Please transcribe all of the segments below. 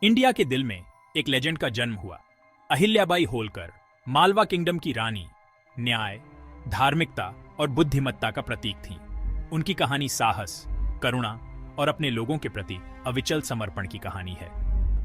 India के दिल में एक लेजेंड का जन्म हुआ। अहिल्याबाई होलकर मालवा किंगडम की रानी, न्याय, धार्मिकता और बुद्धिमत्ता का प्रतीक थीं। उनकी कहानी साहस, करुणा और अपने लोगों के प्रति अविचल समर्पण की कहानी है।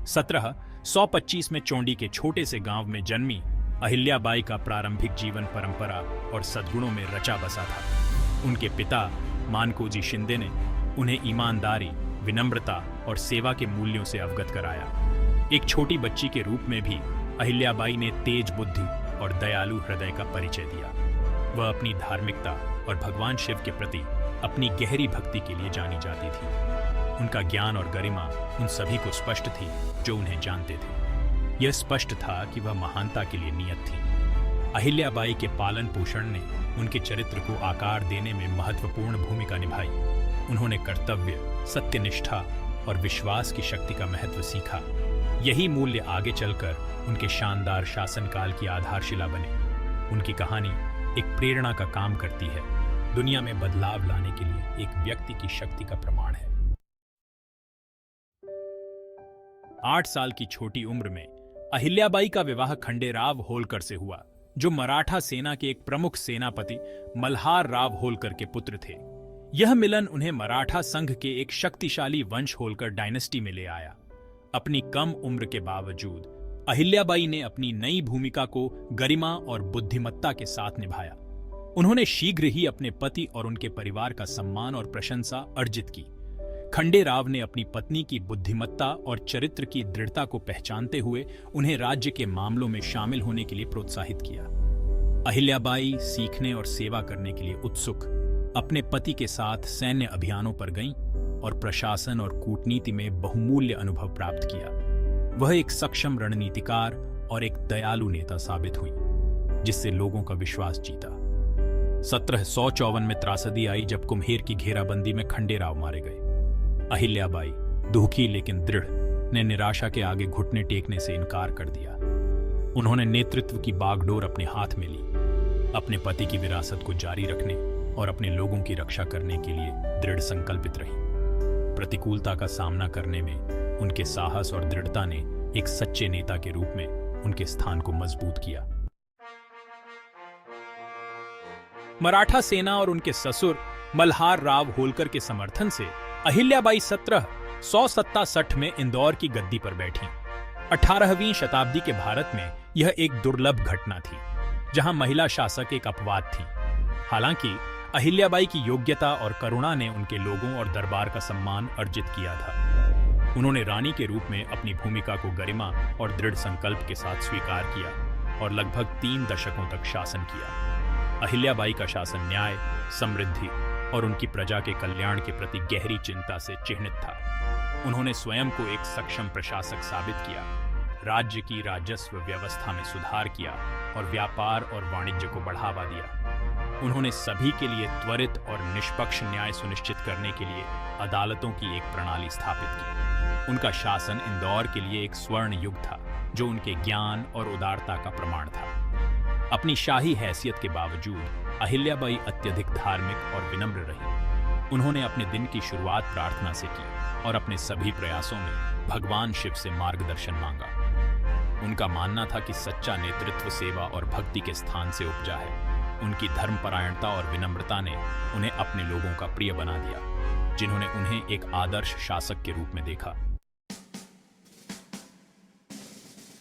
1725 में चौंडी के छोटे से गांव में जन्मी अहिल्याबाई का प्रारंभिक जीवन परंपरा और सद्गुणों में रचा बसा था। उनके पिता मानकोजी शिंदे ने उन्हें ईमानदारी, विनम्रता और सेवा के मूल्यों से अवगत कराया। एक छोटी बच्ची के रूप में भी अहिल्याबाई ने तेज बुद्धि और दयालु हृदय का परिचय दिया। वह अपनी धार्मिकता और भगवान शिव के प्रति अपनी गहरी भक्ति के लिए जानी जाती थी। उनका ज्ञान और गरिमा उन सभी को स्पष्ट थी जो उन्हें जानते थे। यह स्पष्ट था कि वह महानता के लिए नियत थी। अहिल्याबाई के पालन पोषण ने उनके चरित्र को आकार देने में महत्वपूर्ण भूमिका निभाई। उन्होंने कर्तव्य, सत्यनिष्ठा और विश्वास की शक्ति का महत्व सीखा। यही मूल्य आगे चलकर उनके शानदार शासनकाल की आधारशिला बने। उनकी कहानी एक प्रेरणा का काम करती है, दुनिया में बदलाव लाने के लिए एक व्यक्ति की शक्ति का प्रमाण है। 8 साल की छोटी उम्र में अहिल्याबाई का विवाह खंडेराव होलकर से हुआ, जो मराठा सेना के एक प्रमुख सेनापति मल्हार राव होलकर के पुत्र थे। यह मिलन उन्हें मराठा संघ के एक शक्तिशाली वंश होलकर डायनेस्टी में ले आया। अपनी कम उम्र के बावजूद अहिल्याबाई ने अपनी नई भूमिका को गरिमा और बुद्धिमत्ता के साथ निभाया। उन्होंने शीघ्र ही अपने पति और उनके परिवार का सम्मान और प्रशंसा अर्जित की। खंडेराव ने अपनी पत्नी की बुद्धिमत्ता और चरित्र की दृढ़ता को पहचानते हुए उन्हें राज्य के मामलों में शामिल होने के लिए प्रोत्साहित किया। अहिल्याबाई सीखने और सेवा करने के लिए उत्सुक अपने पति के साथ सैन्य अभियानों पर गईं और प्रशासन और कूटनीति में बहुमूल्य अनुभव प्राप्त किया। वह एक सक्षम रणनीतिकार और एक दयालु नेता साबित हुई, जिससे लोगों का विश्वास जीता। 1754 में त्रासदी आई जब कुम्हेर की घेराबंदी में खंडेराव मारे गए। अहिल्याबाई, दुखी लेकिन दृढ़, ने निराशा के आगे घुटने टेकने से इनकार कर दिया। उन्होंने नेतृत्व की बागडोर अपने हाथ में ली, अपने पति की विरासत को जारी रखने और अपने लोगों की रक्षा करने के लिए दृढ़ संकल्पित रही। प्रतिकूलता का सामना करने में उनके साहस और दृढ़ता ने एक सच्चे नेता के रूप में उनके स्थान को मजबूत किया। मराठा सेना और उनके ससुर मल्हार राव होलकर के समर्थन से अहिल्याबाई 1767 में इंदौर की गद्दी पर बैठी। 18वीं शताब्दी के भारत में यह एक दुर्लभ घटना थी, जहां महिला शासक एक अपवाद थी। हालांकि अहिल्याबाई की योग्यता और करुणा ने उनके लोगों और दरबार का सम्मान अर्जित किया था। उन्होंने रानी के रूप में अपनी भूमिका को गरिमा और दृढ़ संकल्प के साथ स्वीकार किया और लगभग 3 दशकों तक शासन किया। अहिल्याबाई का शासन न्याय, समृद्धि और उनकी प्रजा के कल्याण के प्रति गहरी चिंता से चिह्नित था। उन्होंने स्वयं को एक सक्षम प्रशासक साबित किया, राज्य की राजस्व व्यवस्था में सुधार किया और व्यापार और वाणिज्य को बढ़ावा दिया। उन्होंने सभी के लिए त्वरित और निष्पक्ष न्याय सुनिश्चित करने के लिए अदालतों की एक प्रणाली स्थापित की। उनका शासन इंदौर के लिए एक स्वर्ण युग था, जो उनके ज्ञान और उदारता का प्रमाण था। अपनी शाही हैसियत के बावजूद अहिल्याबाई अत्यधिक धार्मिक और विनम्र रही। उन्होंने अपने दिन की शुरुआत प्रार्थना से की और अपने सभी प्रयासों में भगवान शिव से मार्गदर्शन मांगा। उनका मानना था कि सच्चा नेतृत्व सेवा और भक्ति के स्थान से उपजा है। उनकी धर्मपरायणता और विनम्रता ने उन्हें अपने लोगों का प्रिय बना दिया, जिन्होंने उन्हें एक आदर्श शासक के रूप में देखा।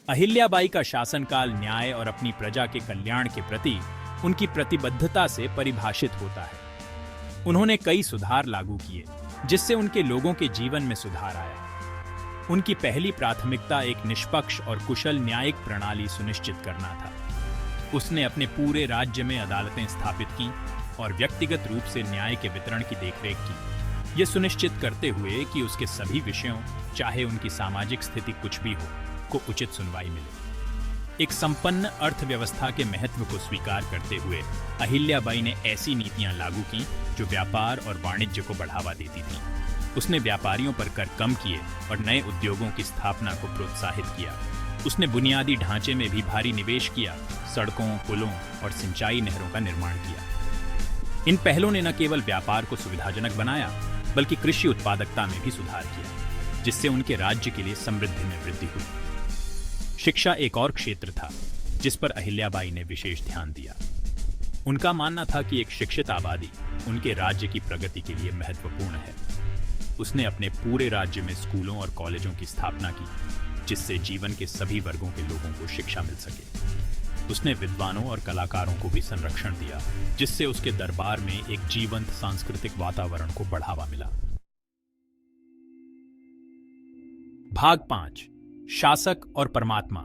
अहिल्याबाई का शासनकाल न्याय और अपनी प्रजा के कल्याण के प्रति उनकी प्रतिबद्धता से परिभाषित होता है। उन्होंने कई सुधार लागू किए, जिससे उनके लोगों के जीवन में सुधार आया। उनकी पहली प्राथमिकता एक निष्पक्ष और कुशल न्यायिक प्रणाली सुनिश्चित करना था। उसने अपने पूरे राज्य में अदालतें स्थापित की और व्यक्तिगत रूप से न्याय के वितरण की देखरेख की, ये सुनिश्चित करते हुए कि उसके सभी विषयों, चाहे उनकी सामाजिक स्थिति कुछ भी हो, को उचित सुनवाई मिले। एक संपन्न अर्थव्यवस्था के महत्व को स्वीकार करते हुए अहिल्याबाई ने ऐसी नीतियां लागू की जो व्यापार और वाणिज्य को बढ़ावा देती थीं। उसने व्यापारियों पर कर कम किए और नए उद्योगों की स्थापना को प्रोत्साहित किया। उसने बुनियादी ढांचे में भी भारी निवेश किया, सड़कों, पुलों और सिंचाई नहरों का निर्माण किया। इन पहलों ने न केवल व्यापार को सुविधाजनक बनाया, बल्कि कृषि उत्पादकता में भी सुधार किया, जिससे उनके राज्य के लिए समृद्धि में वृद्धि हुई। शिक्षा एक और क्षेत्र था जिस पर अहिल्याबाई ने विशेष ध्यान दिया। उनका मानना था कि एक शिक्षित आबादी उनके राज्य की प्रगति के लिए महत्वपूर्ण है। उसने अपने पूरे राज्य में स्कूलों और कॉलेजों की स्थापना की, जिससे जीवन के सभी वर्गों के लोगों को शिक्षा मिल सके। उसने विद्वानों और कलाकारों को भी संरक्षण दिया, जिससे उसके दरबार में एक जीवंत सांस्कृतिक वातावरण को बढ़ावा मिला। भाग 5, शासक और परमात्मा,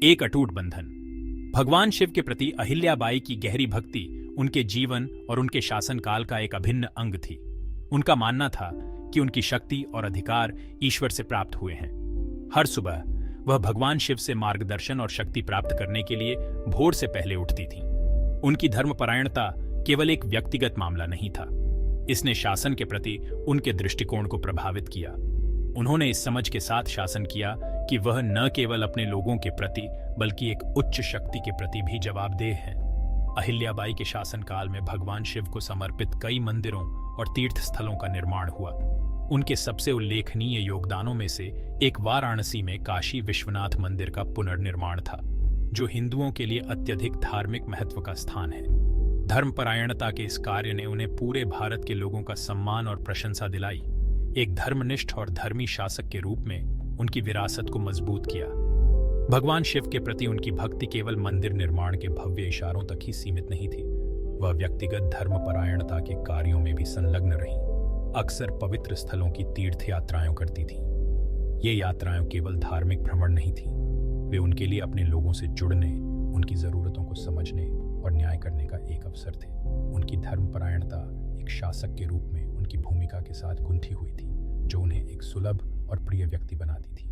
एक अटूट बंधन। भगवान शिव के प्रति अहिल्याबाई की गहरी भक्ति उनके जीवन और उनके शासनकाल का एक अभिन्न अंग थी। उनका मानना था कि उनकी शक्ति और अधिकार ईश्वर से प्राप्त हुए हैं। हर सुबह वह भगवान शिव से मार्गदर्शन और शक्ति प्राप्त करने के लिए भोर से पहले उठती थीं। उनकी धर्मपरायणता केवल एक व्यक्तिगत मामला नहीं था, इसने शासन के प्रति उनके दृष्टिकोण को प्रभावित किया। उन्होंने इस समझ के साथ शासन किया कि वह न केवल अपने लोगों के प्रति बल्कि एक उच्च शक्ति के प्रति भी जवाबदेह हैं। अहिल्याबाई के शासनकाल में भगवान शिव को समर्पित कई मंदिरों और तीर्थ स्थलों का निर्माण हुआ। उनके सबसे उल्लेखनीय योगदानों में से एक वाराणसी में काशी विश्वनाथ मंदिर का पुनर्निर्माण था, जो हिंदुओं के लिए अत्यधिक धार्मिक महत्व का स्थान है। धर्मपरायणता के इस कार्य ने उन्हें पूरे भारत के लोगों का सम्मान और प्रशंसा दिलाई। एक धर्मनिष्ठ और धर्मी शासक के रूप में उनकी विरासत को मजबूत किया। भगवान शिव के प्रति उनकी भक्ति केवल मंदिर निर्माण के भव्य इशारों तक ही सीमित नहीं थी, वह व्यक्तिगत धर्मपरायणता के कार्यों में भी संलग्न रहीं। अक्सर पवित्र स्थलों की तीर्थ यात्राएं करती थीं। ये यात्राएं केवल धार्मिक भ्रमण नहीं थीं, वे उनके लिए अपने लोगों से जुड़ने, उनकी जरूरतों को समझने और न्याय करने का एक अवसर थे। उनकी धर्मपरायणता एक शासक के रूप में उनकी भूमिका के साथ गुंथी हुई थी, जो उन्हें एक सुलभ और प्रिय व्यक्ति बनाती थी।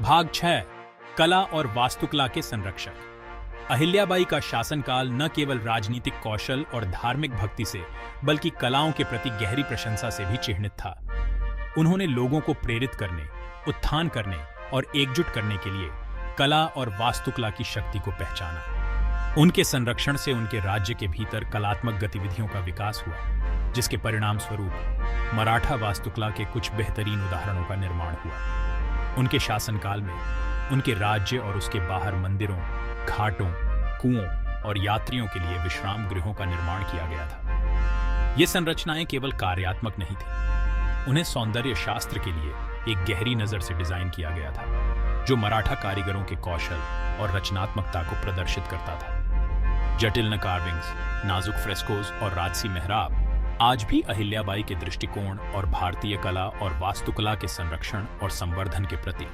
भाग 6, कला और वास्तुकला के संरक्षक। अहिल्याबाई का शासनकाल न केवल राजनीतिक कौशल और धार्मिक भक्ति से बल्कि कलाओं के प्रति गहरी प्रशंसा से भी चिह्नित था। उन्होंने लोगों को प्रेरित करने, उत्थान करने और एकजुट करने के लिए कला और वास्तुकला की शक्ति को पहचाना। उनके संरक्षण से उनके राज्य के भीतर कलात्मक गतिविधियों का विकास हुआ, जिसके परिणाम स्वरूप मराठा वास्तुकला के कुछ बेहतरीन उदाहरणों का निर्माण हुआ। उनके शासनकाल में उनके राज्य और उसके बाहर मंदिरों, घाटों, कुओं और यात्रियों के लिए विश्राम गृहों का निर्माण किया गया था। ये संरचनाएं केवल कार्यात्मक नहीं थीं, उन्हें सौंदर्य शास्त्र के लिए एक गहरी नजर से डिजाइन किया गया था, जो मराठा कारीगरों के कौशल और रचनात्मकता को प्रदर्शित करता था। जटिल कार्विंग्स, नाजुक फ्रेस्कोज और राजसी मेहराब आज भी अहिल्याबाई के दृष्टिकोण और भारतीय कला और वास्तुकला के संरक्षण और संवर्धन के प्रति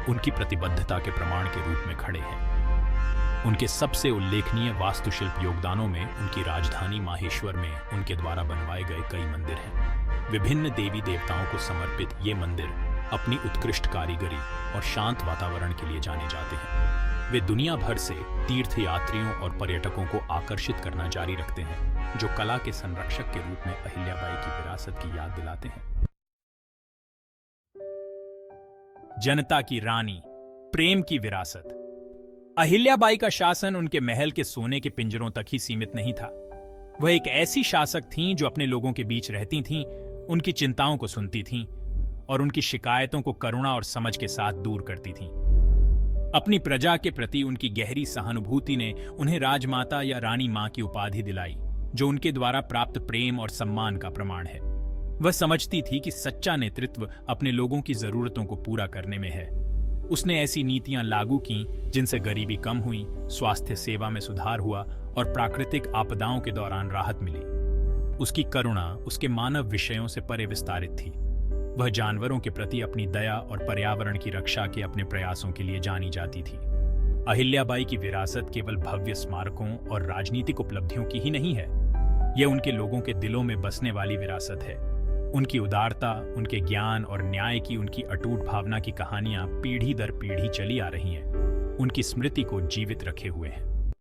उनकी प्रतिबद्धता के प्रमाण के रूप में खड़े हैं। उनके सबसे उल्लेखनीय वास्तुशिल्प योगदानों में उनकी राजधानी माहेश्वर में उनके द्वारा बनवाए गए कई मंदिर हैं। विभिन्न देवी देवताओं को समर्पित ये मंदिर अपनी उत्कृष्ट कारीगरी और शांत वातावरण के लिए जाने जाते हैं। वे दुनिया भर से तीर्थयात्रियों और पर्यटकों को आकर्षित करना जारी रखते हैं, जो कला के संरक्षक के रूप में अहिल्याबाई की विरासत की याद दिलाते हैं। जनता की रानी, प्रेम की विरासत। अहिल्याबाई का शासन उनके महल के सोने के पिंजरों तक ही सीमित नहीं था। वह एक ऐसी शासक थीं जो अपने लोगों के बीच रहती थीं, उनकी चिंताओं को सुनती थीं और उनकी शिकायतों को करुणा और समझ के साथ दूर करती थीं। अपनी प्रजा के प्रति उनकी गहरी सहानुभूति ने उन्हें राजमाता या रानी मां की उपाधि दिलाई, जो उनके द्वारा प्राप्त प्रेम और सम्मान का प्रमाण है। वह समझती थी कि सच्चा नेतृत्व अपने लोगों की जरूरतों को पूरा करने में है। उसने ऐसी नीतियां लागू की जिनसे गरीबी कम हुई, स्वास्थ्य सेवा में सुधार हुआ और प्राकृतिक आपदाओं के दौरान राहत मिली। उसकी करुणा उसके मानव विषयों से परे विस्तारित थी। वह जानवरों के प्रति अपनी दया और पर्यावरण की रक्षा के अपने प्रयासों के लिए जानी जाती थी। अहिल्याबाई की विरासत केवल भव्य स्मारकों और राजनीतिक उपलब्धियों की ही नहीं है, यह उनके लोगों के दिलों में बसने वाली विरासत है। उनकी उदारता, उनके ज्ञान और न्याय की उनकी अटूट भावना की कहानियां पीढ़ी दर पीढ़ी चली आ रही हैं, उनकी स्मृति को जीवित रखे हुए हैं।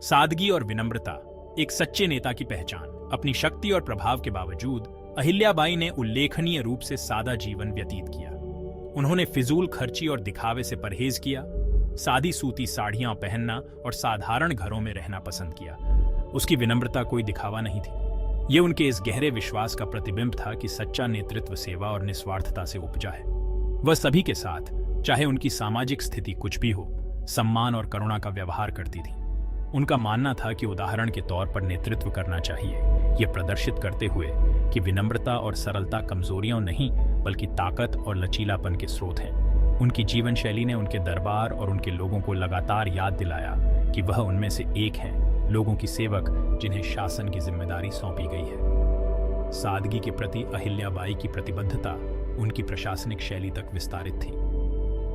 सादगी और विनम्रता, एक सच्चे नेता की पहचान। अपनी शक्ति और प्रभाव के बावजूद अहिल्याबाई ने उल्लेखनीय रूप से सादा जीवन व्यतीत किया। उन्होंने फिजूल खर्ची और दिखावे से परहेज किया, सादी सूती साड़ियां पहनना और साधारण घरों में रहना पसंद किया। उसकी विनम्रता कोई दिखावा नहीं थी, ये उनके इस गहरे विश्वास का प्रतिबिंब था कि सच्चा नेतृत्व सेवा और निस्वार्थता से उपजा है। वह सभी के साथ, चाहे उनकी सामाजिक स्थिति कुछ भी हो, सम्मान और करुणा का व्यवहार करती थी। उनका मानना था कि उदाहरण के तौर पर नेतृत्व करना चाहिए, यह प्रदर्शित करते हुए कि विनम्रता और सरलता कमजोरियां नहीं बल्कि ताकत और लचीलापन के स्रोत हैं। उनकी जीवन शैली ने उनके दरबार और उनके लोगों को लगातार याद दिलाया कि वह उनमें से एक हैं, लोगों की सेवक जिन्हें शासन की जिम्मेदारी सौंपी गई है। सादगी के प्रति अहिल्याबाई की प्रतिबद्धता उनकी प्रशासनिक शैली तक विस्तारित थी।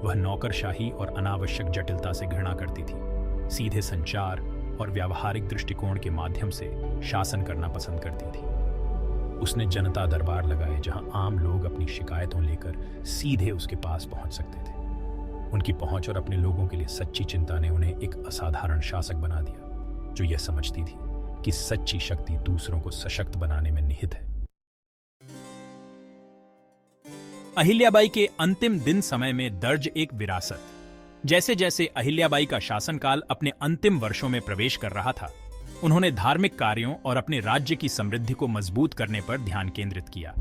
वह नौकरशाही और अनावश्यक जटिलता से घृणा करती थी। सीधे संचार और व्यावहारिक दृष्टिकोण के माध्यम से शासन करना पसंद करती थी। उसने जनता दरबार लगाए जहां आम लोग अपनी शिकायतों लेकर सीधे उसके पास पहुंच सकते थे। उनकी पहुंच और अपने लोगों के लिए सच्ची चिंता ने उन्हें एक असाधारण शासक बना दिया, जो यह समझती थी कि सच्ची शक्ति दूसरों को सशक्त बनाने में निहित है। अहिल्याबाई के अंतिम दिन समय में दर्ज एक विरासत। जैसे जैसे अहिल्याबाई का शासनकाल अपने अंतिम वर्षों में प्रवेश कर रहा था, उन्होंने धार्मिक कार्यों और अपने राज्य की समृद्धि को मजबूत करने पर ध्यान केंद्रित किया।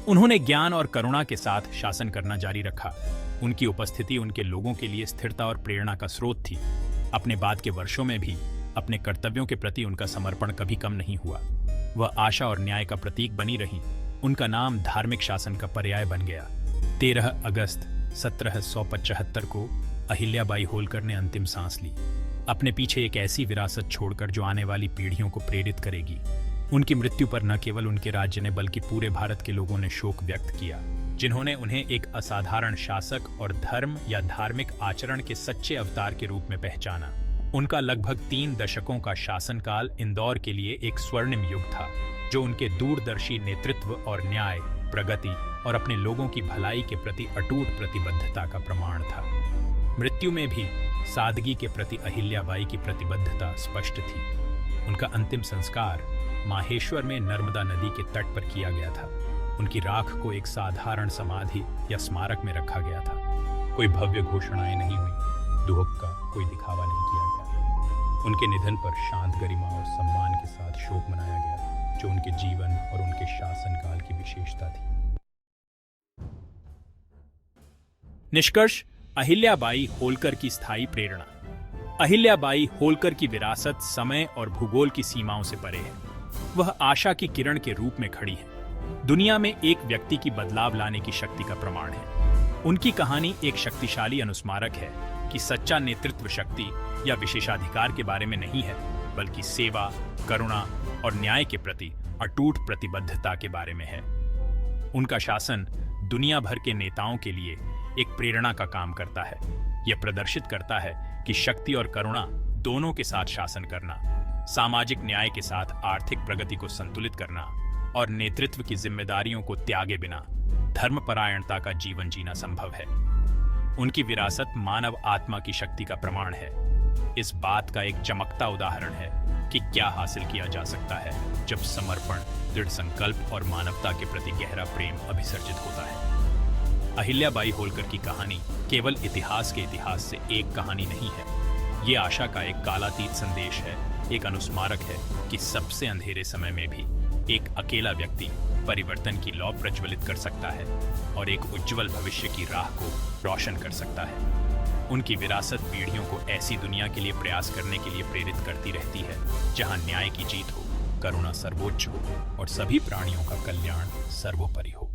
उन्होंने ज्ञान और करुणा के साथ शासन करना जारी रखा। उनकी उपस्थिति उनके लोगों के लिए स्थिरता और प्रेरणा का स्रोत थी। अपने बाद के वर्षों में भी अपने कर्तव्यों के प्रति उनका समर्पण कभी कम नहीं हुआ। वह आशा और न्याय का प्रतीक बनी रही। उनका नाम धार्मिक शासन का पर्याय बन गया। 13 अगस्त 1775 को अहिल्याबाई होलकर ने अंतिम सांस ली, अपने पीछे एक ऐसी विरासत छोड़कर जो आने वाली पीढ़ियों को प्रेरित करेगी। उनकी मृत्यु पर न केवल उनके राज्य ने बल्कि पूरे भारत के लोगों ने शोक व्यक्त किया, जिन्होंने उन्हें एक असाधारण शासक और धर्म या धार्मिक आचरण के सच्चे अवतार के रूप में पहचाना। उनका लगभग 3 दशकों का शासनकाल इंदौर के लिए एक स्वर्णिम युग था, जो उनके दूरदर्शी नेतृत्व और न्याय, प्रगति और अपने लोगों की भलाई के प्रति अटूट प्रतिबद्धता का प्रमाण था। मृत्यु में भी सादगी के प्रति अहिल्याबाई की प्रतिबद्धता स्पष्ट थी। उनका अंतिम संस्कार माहेश्वर में नर्मदा नदी के तट पर किया गया था। उनकी राख को एक साधारण समाधि या स्मारक में रखा गया था। कोई भव्य घोषणाएं नहीं हुई, दुहक का कोई दिखावा नहीं किया गया। उनके निधन पर शांत गरिमा और सम्मान के साथ शोक मनाया गया, जो उनके जीवन और उनके शासनकाल की विशेषता थी। निष्कर्ष: अहिल्याबाई होलकर की स्थायी प्रेरणा। अहिल्याबाई होलकर की विरासत समय और भूगोल की सीमाओं से परे है। वह आशा की किरण के रूप में खड़ी है, दुनिया में एक व्यक्ति की बदलाव लाने की शक्ति का प्रमाण है। उनकी कहानी एक शक्तिशाली अनुस्मारक है कि सच्चा नेतृत्व शक्ति या विशेषाधिकार के बारे में नहीं है, बल्कि सेवा, करुणा और न्याय के प्रति अटूट प्रतिबद्धता के बारे में है। उनका शासन दुनिया भर के नेताओं के लिए एक प्रेरणा का काम करता है। यह प्रदर्शित करता है कि शक्ति और करुणा दोनों के साथ शासन करना, सामाजिक न्याय के साथ आर्थिक प्रगति को संतुलित करना और नेतृत्व की जिम्मेदारियों को त्यागे बिना धर्मपरायणता का जीवन जीना संभव है। उनकी विरासत मानव आत्मा की शक्ति का प्रमाण है। इस बात का एक चमकता उदाहरण है कि क्या हासिल किया जा सकता है जब समर्पण, दृढ़ संकल्प और मानवता के प्रति गहरा प्रेम अभिसर्जित होता है। अहिल्याबाई होलकर की कहानी केवल इतिहास के इतिहास से एक कहानी नहीं है। ये आशा का एक कालातीत संदेश है, एक अनुस्मारक है कि सबसे अंधेरे समय में भी एक अकेला व्यक्ति परिवर्तन की लौ प्रज्वलित कर सकता है और एक उज्जवल भविष्य की राह को रोशन कर सकता है। उनकी विरासत पीढ़ियों को ऐसी दुनिया के लिए प्रयास करने के लिए प्रेरित करती रहती है जहां न्याय की जीत हो, करुणा सर्वोच्च हो और सभी प्राणियों का कल्याण सर्वोपरि हो।